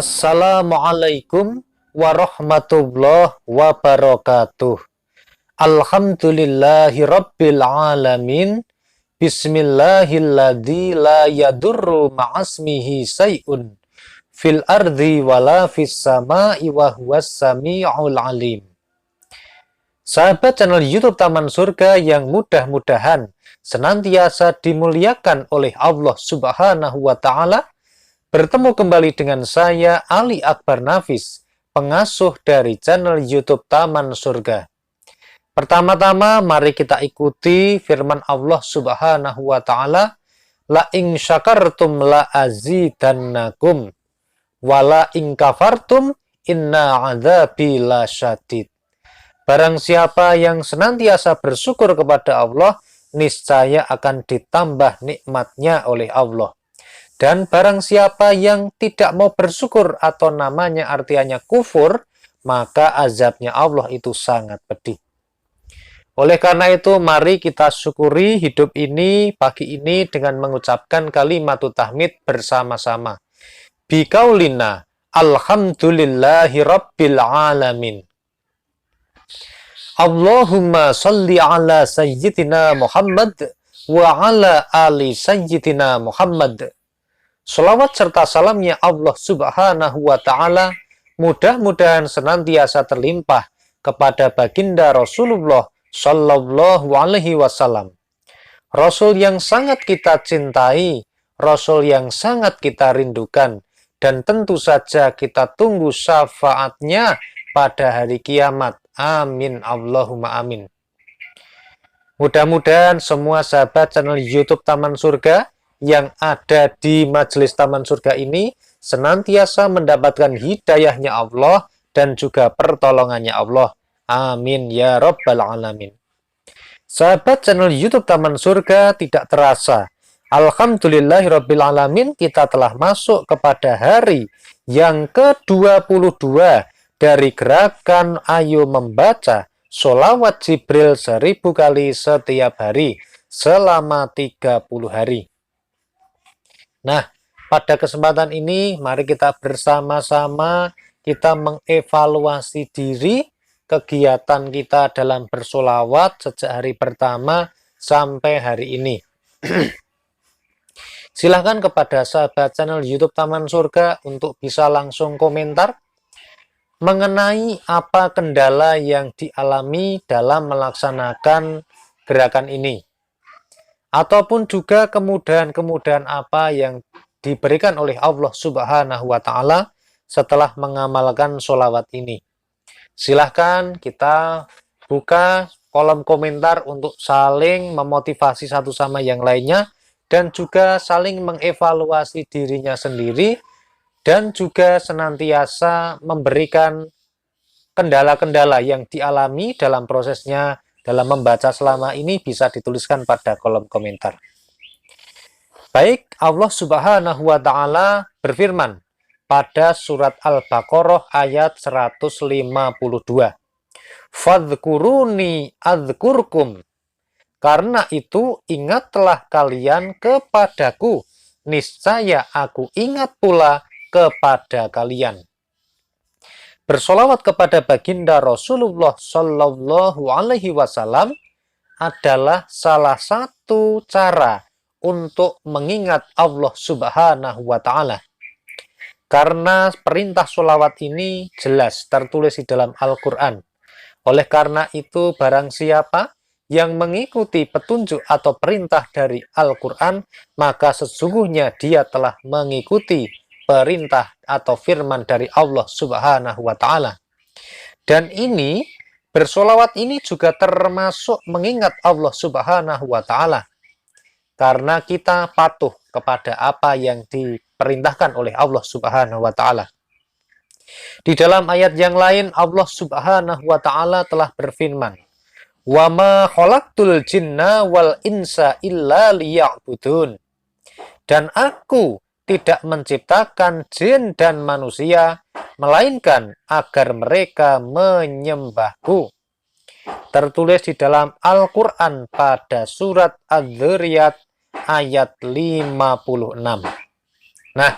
Assalamualaikum warahmatullahi wabarakatuh. Alhamdulillahi rabbil alamin. Bismillahilladzi la yadurru ma'asmihi say'un fil ardi wala fis sama'i wa huwas sami'ul alim. Sahabat channel YouTube Taman Surga yang mudah-mudahan senantiasa dimuliakan oleh Allah Subhanahu wa Ta'ala, bertemu kembali dengan saya, Ali Akbar Nafis, pengasuh dari channel YouTube Taman Surga. Pertama-tama, mari kita ikuti firman Allah Subhanahu wa Ta'ala, La in syakartum la azidannakum, wa la in kafartum inna adzabi lasyadid. Barang siapa yang senantiasa bersyukur kepada Allah, niscaya akan ditambah nikmatnya oleh Allah. Dan barang siapa yang tidak mau bersyukur atau namanya artinya kufur, maka azabnya Allah itu sangat pedih. Oleh karena itu, mari kita syukuri hidup ini, pagi ini dengan mengucapkan kalimatut tahmid bersama-sama. Bikaulina, alhamdulillahi rabbil alamin. Allahumma salli ala sayyidina Muhammad wa ala ali sayyidina Muhammad. Salawat serta salamnya Allah Subhanahu wa Ta'ala mudah-mudahan senantiasa terlimpah kepada baginda Rasulullah Sallallahu Alaihi Wasallam. Rasul yang sangat kita cintai, Rasul yang sangat kita rindukan, dan tentu saja kita tunggu syafaatnya pada hari kiamat. Amin, Allahumma amin. Mudah-mudahan semua sahabat channel YouTube Taman Surga yang ada di majelis Taman Surga ini senantiasa mendapatkan hidayahnya Allah dan juga pertolongannya Allah. Amin ya rabbal alamin. Sahabat channel YouTube Taman Surga, tidak terasa, alhamdulillahirabbil alamin, kita telah masuk kepada hari yang ke-22 dari gerakan Ayo Membaca Sholawat Jibril 1000 kali setiap hari selama 30 hari. Nah, pada kesempatan ini mari kita bersama-sama kita mengevaluasi diri, kegiatan kita dalam bersolawat sejak hari pertama sampai hari ini. Silahkan kepada sahabat channel YouTube Taman Surga untuk bisa langsung komentar mengenai apa kendala yang dialami dalam melaksanakan gerakan ini. Ataupun juga kemudahan-kemudahan apa yang diberikan oleh Allah Subhanahu wa Ta'ala setelah mengamalkan sholawat ini. Silahkan kita buka kolom komentar untuk saling memotivasi satu sama yang lainnya, dan juga saling mengevaluasi dirinya sendiri, dan juga senantiasa memberikan kendala-kendala yang dialami dalam prosesnya dalam membaca selama ini bisa dituliskan pada kolom komentar. Baik, Allah Subhanahu wa Ta'ala berfirman pada surat Al-Baqarah ayat 152. Fadhkuruni adzkurkum. Karena itu ingatlah kalian kepadaku, niscaya aku ingat pula kepada kalian. Bersolawat kepada baginda Rasulullah Sallallahu Alaihi Wasallam adalah salah satu cara untuk mengingat Allah Subhanahu wa Ta'ala. Karena perintah solawat ini jelas tertulis di dalam Al-Quran. Oleh karena itu, barang siapa yang mengikuti petunjuk atau perintah dari Al-Quran, maka sesungguhnya dia telah mengikuti perintah atau firman dari Allah Subhanahu wa Ta'ala. Dan ini, bersolawat ini juga termasuk mengingat Allah Subhanahu wa Ta'ala, karena kita patuh kepada apa yang diperintahkan oleh Allah Subhanahu wa Ta'ala. Di dalam ayat yang lain, Allah Subhanahu wa Ta'ala telah berfirman, Wa ma khalaqtul jinna wal insa illa liya'budun. Dan aku tidak menciptakan jin dan manusia, melainkan agar mereka menyembahku. Tertulis di dalam Al-Quran pada surat Adz-Dzariyat ayat 56. Nah,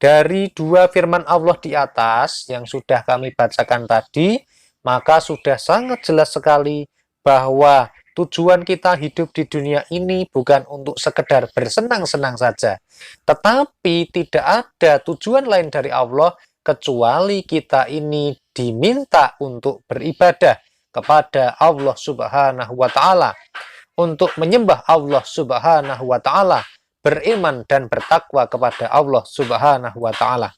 Dari dua firman Allah di atas yang sudah kami bacakan tadi, maka sudah sangat jelas sekali bahwa tujuan kita hidup di dunia ini bukan untuk sekedar bersenang-senang saja, tetapi tidak ada tujuan lain dari Allah kecuali kita ini diminta untuk beribadah kepada Allah Subhanahu wa Ta'ala, untuk menyembah Allah Subhanahu wa Ta'ala, beriman dan bertakwa kepada Allah Subhanahu wa Ta'ala.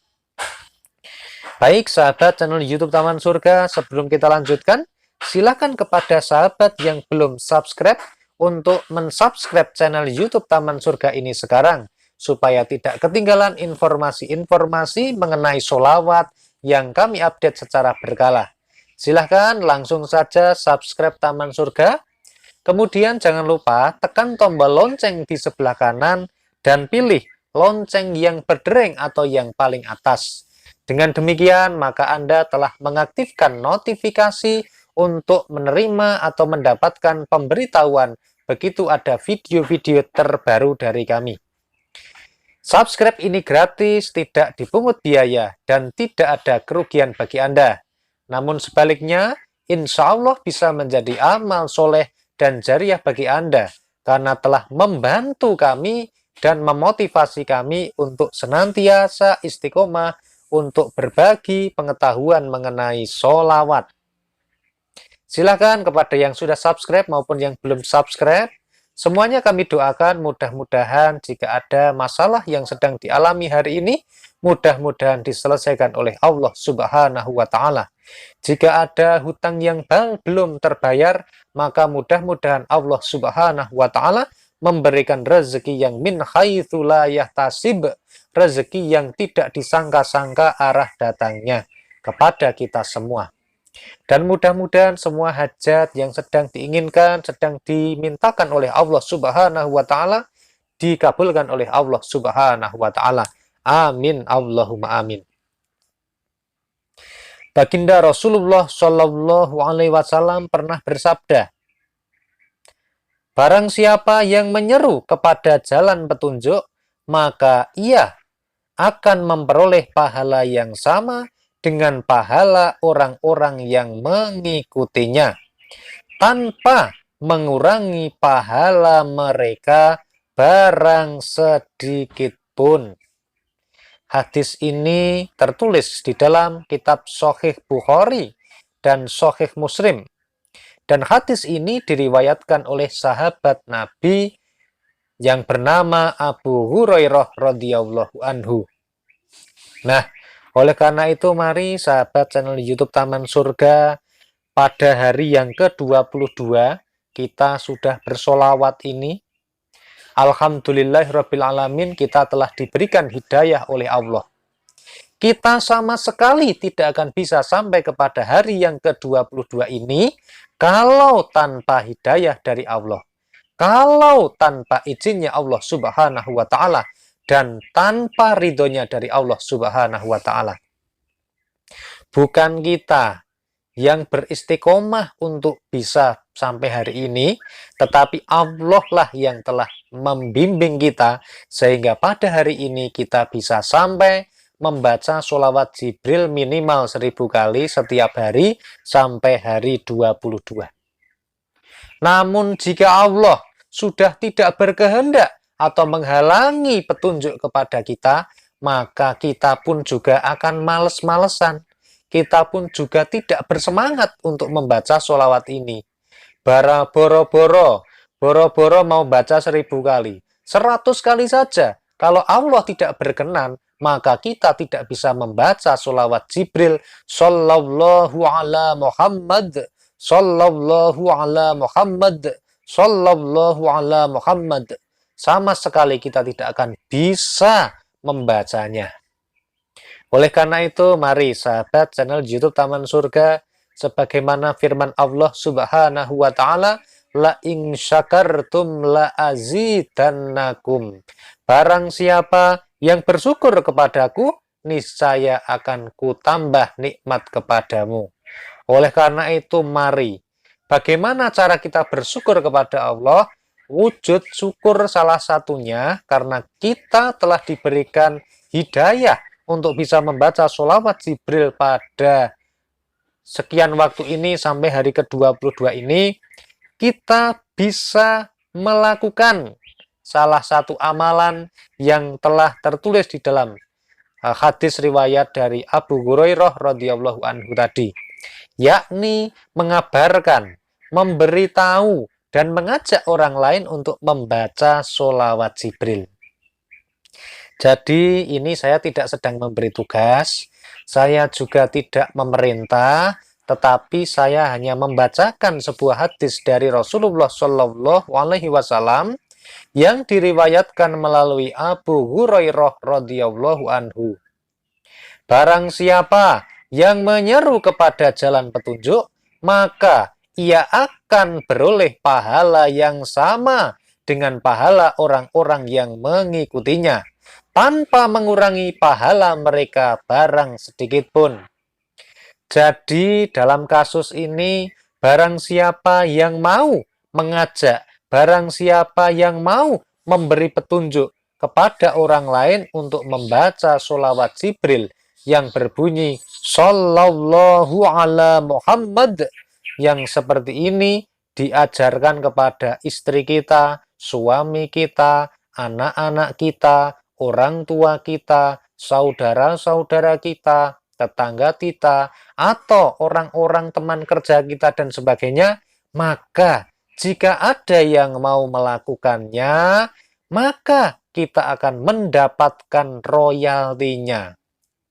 Baik sahabat channel YouTube Taman Surga, sebelum kita lanjutkan, silakan kepada sahabat yang belum subscribe untuk mensubscribe channel YouTube Taman Surga ini sekarang, supaya tidak ketinggalan informasi-informasi mengenai sholawat yang kami update secara berkala. Silahkan langsung saja subscribe Taman Surga. Kemudian jangan lupa tekan tombol lonceng di sebelah kanan dan pilih lonceng yang berdering atau yang paling atas. Dengan demikian, maka Anda telah mengaktifkan notifikasi untuk menerima atau mendapatkan pemberitahuan begitu ada video-video terbaru dari kami. Subscribe ini gratis, tidak dipungut biaya, dan tidak ada kerugian bagi Anda. Namun sebaliknya, insya Allah bisa menjadi amal soleh dan jariah bagi Anda, karena telah membantu kami dan memotivasi kami untuk senantiasa istiqomah untuk berbagi pengetahuan mengenai sholawat. Silakan kepada yang sudah subscribe maupun yang belum subscribe, semuanya kami doakan mudah-mudahan jika ada masalah yang sedang dialami hari ini, mudah-mudahan diselesaikan oleh Allah Subhanahu wa Ta'ala. Jika ada hutang yang belum terbayar, maka mudah-mudahan Allah Subhanahu wa Ta'ala memberikan rezeki yang min haitsu la yahtasib, rezeki yang tidak disangka-sangka arah datangnya kepada kita semua. Dan mudah-mudahan semua hajat yang sedang diinginkan, sedang dimintakan oleh Allah Subhanahu wa Ta'ala, dikabulkan oleh Allah Subhanahu wa Ta'ala. Amin, Allahumma amin. Baginda Rasulullah Shallallahu Alaihi Wasallam pernah bersabda, barang siapa yang menyeru kepada jalan petunjuk, maka ia akan memperoleh pahala yang sama dengan pahala orang-orang yang mengikutinya, tanpa mengurangi pahala mereka barang sedikit pun. Hadis ini tertulis di dalam kitab Sahih Bukhari dan Sahih Muslim. Dan hadis ini diriwayatkan oleh sahabat Nabi yang bernama Abu Hurairah radhiyallahu anhu. Nah, oleh karena itu mari sahabat channel YouTube Taman Surga, pada hari yang ke-22 kita sudah bersolawat ini. Alhamdulillahirrabbilalamin, kita telah diberikan hidayah oleh Allah. Kita sama sekali tidak akan bisa sampai kepada hari yang ke-22 ini kalau tanpa hidayah dari Allah, kalau tanpa izinnya Allah Subhanahu wa Ta'ala, dan tanpa ridhonya dari Allah Subhanahu wa Ta'ala. Bukan kita yang beristiqomah untuk bisa sampai hari ini, tetapi Allah lah yang telah membimbing kita sehingga pada hari ini kita bisa sampai membaca sholawat Jibril minimal 1000 kali setiap hari sampai hari 22. Namun jika Allah sudah tidak berkehendak atau menghalangi petunjuk kepada kita, maka kita pun juga akan males-malesan. Kita pun juga tidak bersemangat untuk membaca sholawat ini. Boro-boro mau baca 1000 kali, 100 kali saja. Kalau Allah tidak berkenan, maka kita tidak bisa membaca sholawat Jibril Sallallahu ala Muhammad, Sallallahu ala Muhammad, Sallallahu ala Muhammad. Sama sekali kita tidak akan bisa membacanya. Oleh karena itu, mari sahabat channel YouTube Taman Surga, sebagaimana firman Allah Subhanahu wa Ta'ala, la in syakartum la azidannakum. Barang siapa yang bersyukur kepadaku, niscaya akan kutambah nikmat kepadamu. Oleh karena itu, mari, bagaimana cara kita bersyukur kepada Allah? Wujud syukur salah satunya karena kita telah diberikan hidayah untuk bisa membaca sholawat Jibril pada sekian waktu ini sampai hari ke-22 ini, kita bisa melakukan salah satu amalan yang telah tertulis di dalam hadis riwayat dari Abu Hurairah radhiyallahu anhu tadi, yakni mengabarkan, memberitahu, dan mengajak orang lain untuk membaca sholawat Jibril. Jadi ini saya tidak sedang memberi tugas, saya juga tidak memerintah, tetapi saya hanya membacakan sebuah hadis dari Rasulullah Shallallahu Alaihi Wasallam yang diriwayatkan melalui Abu Hurairah radhiyallahu anhu. Barang siapa yang menyeru kepada jalan petunjuk, maka ia akan beroleh pahala yang sama dengan pahala orang-orang yang mengikutinya, tanpa mengurangi pahala mereka barang sedikit pun. Jadi dalam kasus ini, barang siapa yang mau mengajak, barang siapa yang mau memberi petunjuk kepada orang lain untuk membaca sholawat Jibril yang berbunyi Sallallahu ala Muhammad, yang seperti ini diajarkan kepada istri kita, suami kita, anak-anak kita, orang tua kita, saudara-saudara kita, tetangga kita, atau orang-orang teman kerja kita dan sebagainya, maka jika ada yang mau melakukannya, maka kita akan mendapatkan royaltinya,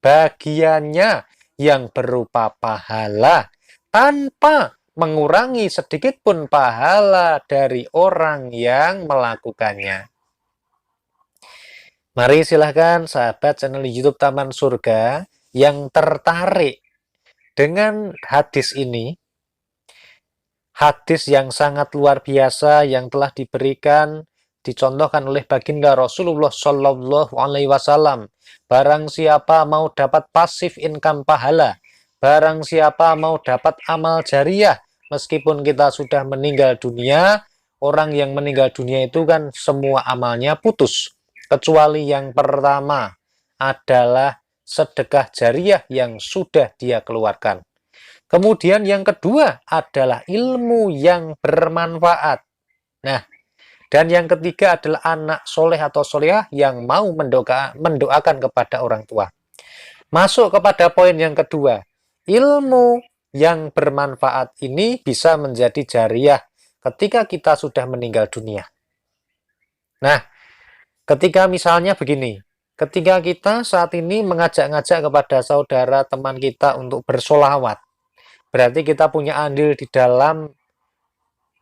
bagiannya yang berupa pahala, tanpa mengurangi sedikit pun pahala dari orang yang melakukannya. Mari silahkan sahabat channel YouTube Taman Surga yang tertarik dengan hadis ini, hadis yang sangat luar biasa yang telah diberikan, dicontohkan oleh baginda Rasulullah Shallallahu Alaihi Wasallam. Barang siapa mau dapat pasif income pahala, barang siapa mau dapat amal jariah, meskipun kita sudah meninggal dunia, orang yang meninggal dunia itu kan semua amalnya putus, kecuali yang pertama adalah sedekah jariah yang sudah dia keluarkan. Kemudian yang kedua adalah ilmu yang bermanfaat. Nah, dan yang ketiga adalah anak soleh atau solehah yang mau mendoakan kepada orang tua. Masuk kepada poin yang kedua, ilmu yang bermanfaat ini bisa menjadi jariah ketika kita sudah meninggal dunia. Nah, ketika misalnya begini, ketika kita saat ini mengajak-ngajak kepada saudara teman kita untuk bersolawat, berarti kita punya andil di dalam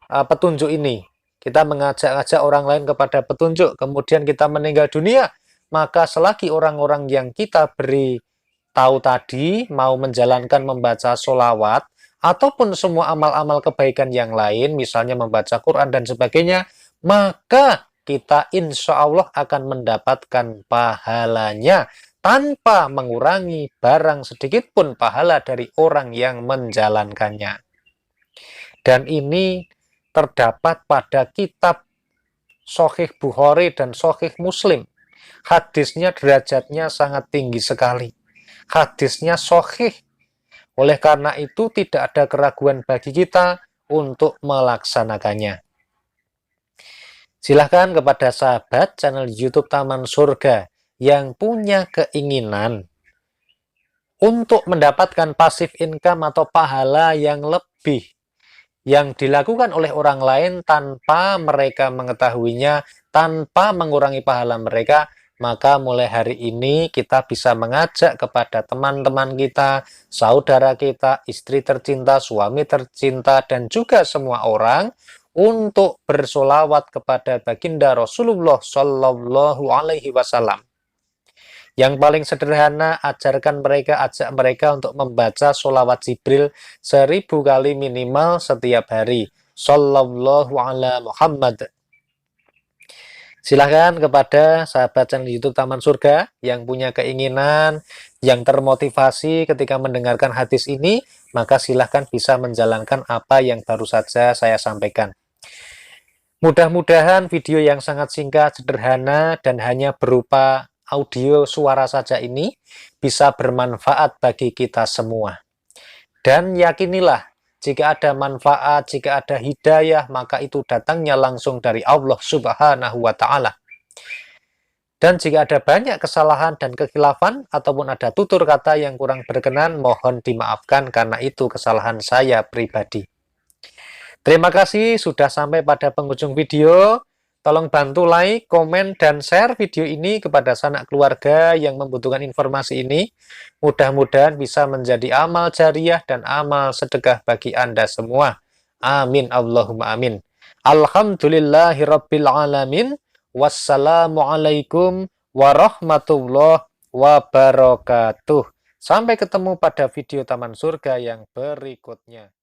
petunjuk ini. Kita mengajak-ngajak orang lain kepada petunjuk, kemudian kita meninggal dunia, maka selagi orang-orang yang kita beri tahu tadi mau menjalankan membaca solawat, ataupun semua amal-amal kebaikan yang lain, misalnya membaca Quran dan sebagainya, maka kita insya Allah akan mendapatkan pahalanya tanpa mengurangi barang sedikit pun pahala dari orang yang menjalankannya. Dan ini terdapat pada kitab Sahih Bukhari dan Sahih Muslim. Hadisnya derajatnya sangat tinggi sekali. Hadisnya sahih. Oleh karena itu tidak ada keraguan bagi kita untuk melaksanakannya. Silahkan kepada sahabat channel YouTube Taman Surga yang punya keinginan untuk mendapatkan passive income atau pahala yang lebih yang dilakukan oleh orang lain tanpa mereka mengetahuinya, tanpa mengurangi pahala mereka, maka mulai hari ini kita bisa mengajak kepada teman-teman kita, saudara kita, istri tercinta, suami tercinta, dan juga semua orang untuk bersolawat kepada baginda Rasulullah Shallallahu Alaihi Wasallam. Yang paling sederhana, ajarkan mereka, ajak mereka untuk membaca sholawat Jibril 1000 kali minimal setiap hari. Sallallahu ala Muhammad. Silahkan kepada sahabat channel YouTube Taman Surga yang punya keinginan, yang termotivasi ketika mendengarkan hadis ini, maka silahkan bisa menjalankan apa yang baru saja saya sampaikan. Mudah-mudahan video yang sangat singkat, sederhana, dan hanya berupa audio suara saja ini bisa bermanfaat bagi kita semua. Dan yakinilah, jika ada manfaat, jika ada hidayah, maka itu datangnya langsung dari Allah Subhanahu wa Ta'ala. Dan jika ada banyak kesalahan dan kekhilafan, ataupun ada tutur kata yang kurang berkenan, mohon dimaafkan karena itu kesalahan saya pribadi. Terima kasih sudah sampai pada penghujung video. Tolong bantu like, komen, dan share video ini kepada sanak keluarga yang membutuhkan informasi ini. Mudah-mudahan bisa menjadi amal jariah dan amal sedekah bagi Anda semua. Amin. Allahumma amin. Alhamdulillahirabbil alamin. Wassalamualaikum warahmatullahi wabarakatuh. Sampai ketemu pada video Taman Surga yang berikutnya.